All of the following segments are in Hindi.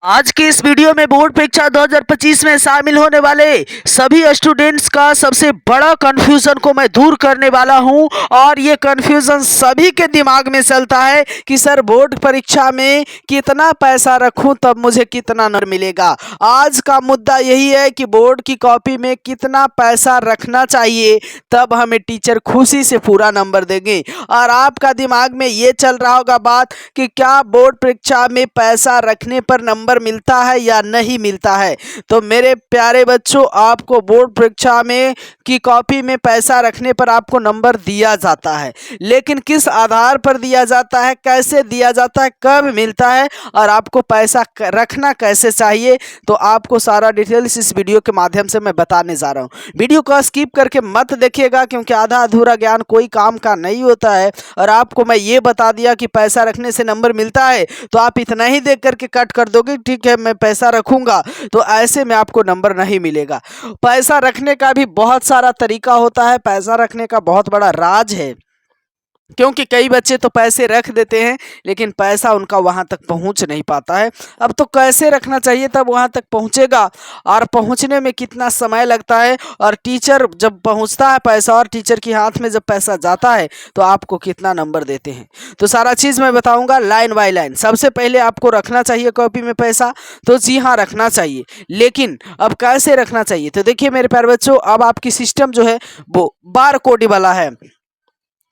आज की इस वीडियो में बोर्ड परीक्षा 2025 में शामिल होने वाले सभी स्टूडेंट्स का सबसे बड़ा कंफ्यूजन को मैं दूर करने वाला हूं। और ये कंफ्यूजन सभी के दिमाग में चलता है कि सर बोर्ड परीक्षा में कितना पैसा रखूं तब मुझे कितना नंबर मिलेगा। आज का मुद्दा यही है कि बोर्ड की कॉपी में कितना पैसा रखना चाहिए तब हमें टीचर खुशी से पूरा नंबर देंगे। और आपका दिमाग में ये चल रहा होगा बात कि क्या बोर्ड परीक्षा में पैसा रखने पर नंबर मिलता है या नहीं मिलता है। तो मेरे प्यारे बच्चों, आपको बोर्ड परीक्षा में की कॉपी में पैसा रखने पर आपको नंबर दिया जाता है, लेकिन किस आधार पर दिया जाता है, कैसे दिया जाता है, कब मिलता है और आपको पैसा रखना कैसे चाहिए, तो आपको सारा डिटेल्स इस वीडियो के माध्यम से मैं बताने जा रहा हूँ। वीडियो को स्किप करके मत देखिएगा, क्योंकि आधा अधूरा ज्ञान कोई काम का नहीं होता है। और आपको मैं ये बता दिया कि पैसा रखने से नंबर मिलता है तो आप इतना ही देख करके कट कर दोगे, ठीक है मैं पैसा रखूंगा, तो ऐसे में आपको नंबर नहीं मिलेगा। पैसा रखने का भी बहुत सारा तरीका होता है, पैसा रखने का बहुत बड़ा राज है। क्योंकि कई बच्चे तो पैसे रख देते हैं लेकिन पैसा उनका वहां तक पहुंच नहीं पाता है। अब तो कैसे रखना चाहिए तब वहां तक पहुंचेगा, और पहुंचने में कितना समय लगता है, और टीचर जब पहुंचता है पैसा और टीचर के हाथ में जब पैसा जाता है तो आपको कितना नंबर देते हैं, तो सारा चीज़ मैं बताऊंगा लाइन बाय लाइन। सबसे पहले आपको रखना चाहिए कॉपी में पैसा, तो जी हाँ रखना चाहिए, लेकिन अब कैसे रखना चाहिए। तो देखिए मेरे प्यारे बच्चों, अब आपकी सिस्टम जो है वो बार कोड वाला है,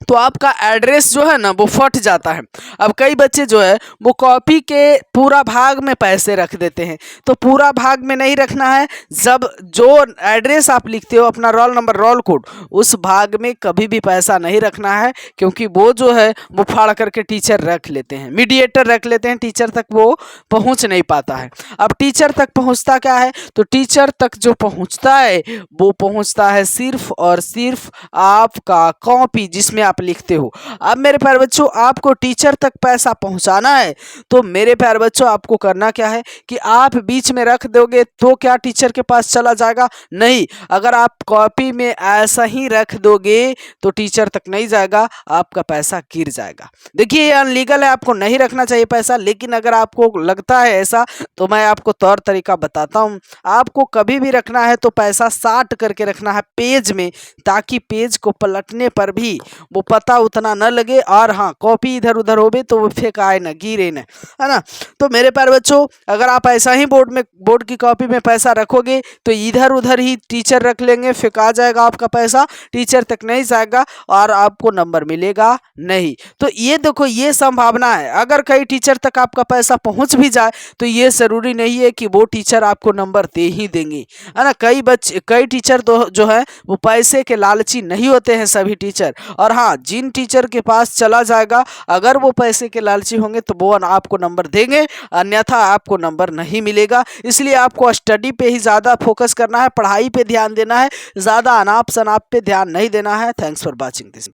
तो आपका एड्रेस जो है ना वो फट जाता है। अब कई बच्चे जो है वो कॉपी के पूरा भाग में पैसे रख देते हैं, तो पूरा भाग में नहीं रखना है। जब जो एड्रेस आप लिखते हो अपना रोल नंबर रोल कोड, उस भाग में कभी भी पैसा नहीं रखना है, क्योंकि वो जो है वो फाड़ करके टीचर रख लेते हैं, मीडिएटर रख लेते हैं, टीचर तक वो पहुंच नहीं पाता है। अब टीचर तक पहुंचता क्या है, तो टीचर तक जो पहुंचता है वो पहुंचता है सिर्फ और सिर्फ आपका कॉपी जिसमें आप लिखते हो। अब मेरे प्यारे बच्चों, आपको टीचर तक पैसा पहुंचाना है, तो मेरे प्यारे बच्चों आपको करना क्या है कि आप बीच में रख दोगे तो क्या टीचर के पास चला जाएगा? नहीं। अगर आप कॉपी में ऐसा ही रख दोगे तो टीचर तक नहीं जाएगा, आपका पैसा गिर जाएगा। देखिए ये अनलीगल है, आपको नहीं रखना चाहिए पैसा, लेकिन अगर आपको लगता है ऐसा तो मैं आपको तौर तरीका बताता हूँ। आपको कभी भी रखना है तो पैसा साट करके रखना है पेज में, ताकि पेज को पलटने पर भी वो पता उतना न लगे, और हाँ कॉपी इधर उधर होवे तो वो फेंकाए ना, गिरे ना, है ना। तो मेरे प्यारे बच्चों, अगर आप ऐसा ही बोर्ड की कॉपी में पैसा रखोगे तो इधर उधर ही टीचर रख लेंगे, फेंका जाएगा आपका पैसा, टीचर तक नहीं जाएगा और आपको नंबर मिलेगा नहीं। तो ये देखो ये संभावना है, अगर कई टीचर तक आपका पैसा पहुंच भी जाए तो ये जरूरी नहीं है कि वो टीचर आपको नंबर दे ही देंगे, है ना। कई टीचर तो जो है वो पैसे के लालची नहीं होते हैं सभी टीचर। और हाँ, जिन टीचर के पास चला जाएगा अगर वो पैसे के लालची होंगे तो वो आपको नंबर देंगे, अन्यथा आपको नंबर नहीं मिलेगा। इसलिए आपको स्टडी पे ही ज़्यादा फोकस करना है, पढ़ाई पे ध्यान देना है, ज़्यादा अनाप शनाप पे ध्यान नहीं देना है। Thanks for watching this.